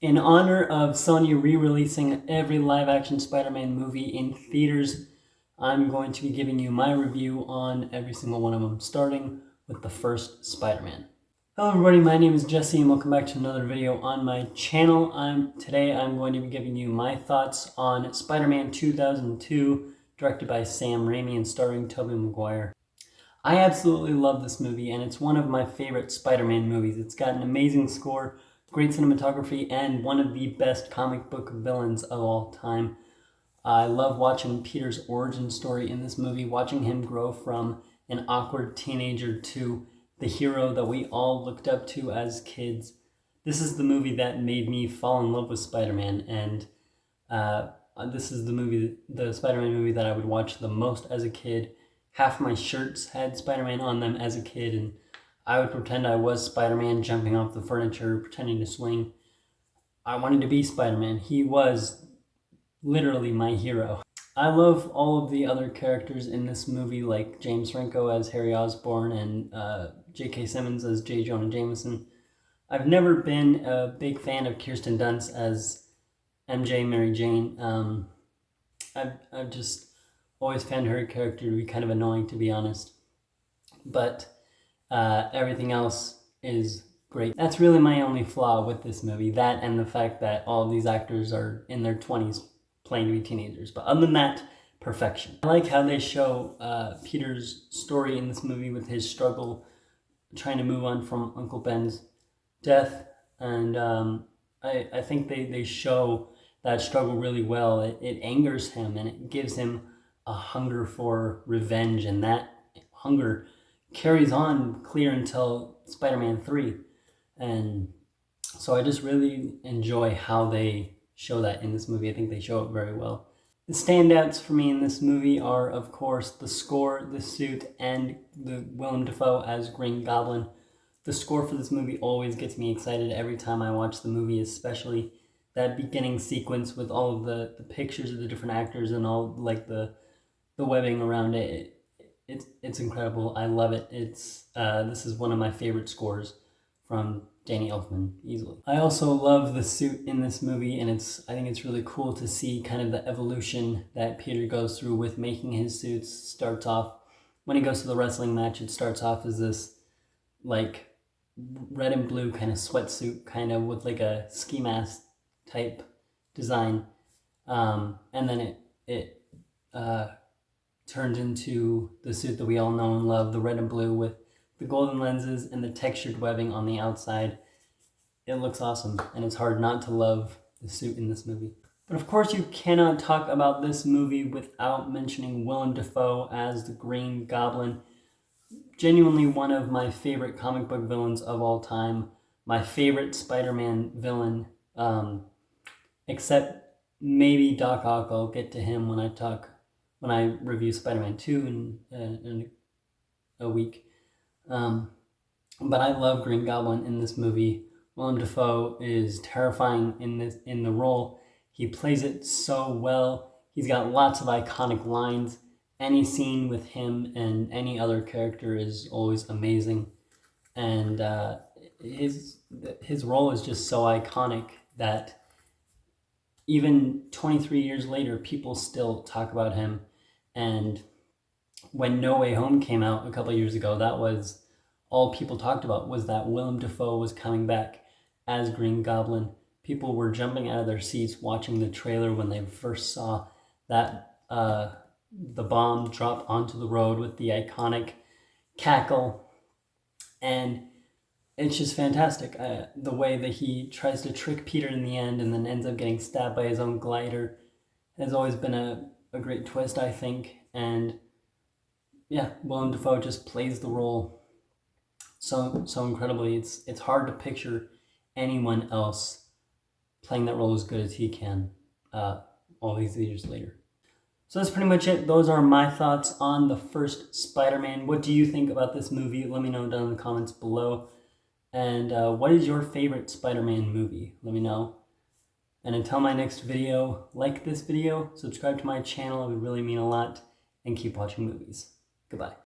In honor of Sony re-releasing every live-action Spider-Man movie in theaters, I'm going to be giving you my review on every single one of them, starting with the first Spider-Man. Hello everybody, my name is Jesse and welcome back to another video on my channel. Today I'm going to be giving you my thoughts on Spider-Man 2002, directed by Sam Raimi and starring Tobey Maguire. I absolutely love this movie and it's one of my favorite Spider-Man movies. It's got an amazing score, great cinematography, and one of the best comic book villains of all time. I love watching Peter's origin story in this movie, watching him grow from an awkward teenager to the hero that we all looked up to as kids. This is the movie that made me fall in love with Spider-Man, and this is the Spider-Man movie that I would watch the most as a kid. Half my shirts had Spider-Man on them as a kid, and I would pretend I was Spider-Man, jumping off the furniture, pretending to swing. I wanted to be Spider-Man. He was literally my hero. I love all of the other characters in this movie, like James Franco as Harry Osborn and J.K. Simmons as J. Jonah Jameson. I've never been a big fan of Kirsten Dunst as MJ Mary Jane. I've just always found her character to be kind of annoying, to be honest. But everything else is great. That's really my only flaw with this movie, that and the fact that all of these actors are in their 20s playing to be teenagers. But other than that, perfection. I like how they show Peter's story in this movie with his struggle trying to move on from Uncle Ben's death, and I think they show that struggle really well. It angers him and it gives him a hunger for revenge, and that hunger carries on clear until Spider-Man 3. And so I just really enjoy how they show that in this movie. I think they show it very well. The standouts for me in this movie are, of course, the score, the suit, and the Willem Dafoe as Green Goblin. The score for this movie always gets me excited every time I watch the movie, especially that beginning sequence with all of the pictures of the different actors and all like the webbing around it. It's incredible. I love it. This is one of my favorite scores from Danny Elfman, easily. I also love the suit in this movie, and I think it's really cool to see kind of the evolution that Peter goes through with making his suits. Starts off, when he goes to the wrestling match, it starts off as this like red and blue kind of sweatsuit, kind of with like a ski mask type design. And then it turned into the suit that we all know and love, the red and blue with the golden lenses and the textured webbing on the outside. It looks awesome, and it's hard not to love the suit in this movie. But of course, you cannot talk about this movie without mentioning Willem Dafoe as the Green Goblin. Genuinely one of my favorite comic book villains of all time. My favorite Spider-Man villain, except maybe Doc Ock. I'll get to him when I review Spider-Man 2 in a week. But I love Green Goblin in this movie. Willem Dafoe is terrifying in the role. He plays it so well. He's got lots of iconic lines. Any scene with him and any other character is always amazing. And his role is just so iconic that even 23 years later, people still talk about him. And when No Way Home came out a couple of years ago, that was all people talked about, was that Willem Dafoe was coming back as Green Goblin. People were jumping out of their seats watching the trailer when they first saw that the bomb drop onto the road with the iconic cackle. And it's just fantastic. The way that he tries to trick Peter in the end and then ends up getting stabbed by his own glider has always been a great twist, I think. And yeah, Willem Dafoe just plays the role so incredibly. It's hard to picture anyone else playing that role as good as he can all these years later. So that's pretty much it. Those are my thoughts on the first Spider-Man. What do you think about this movie? Let me know down in the comments below. And what is your favorite Spider-Man movie? Let me know. And until my next video, like this video, subscribe to my channel. It would really mean a lot. And keep watching movies. Goodbye.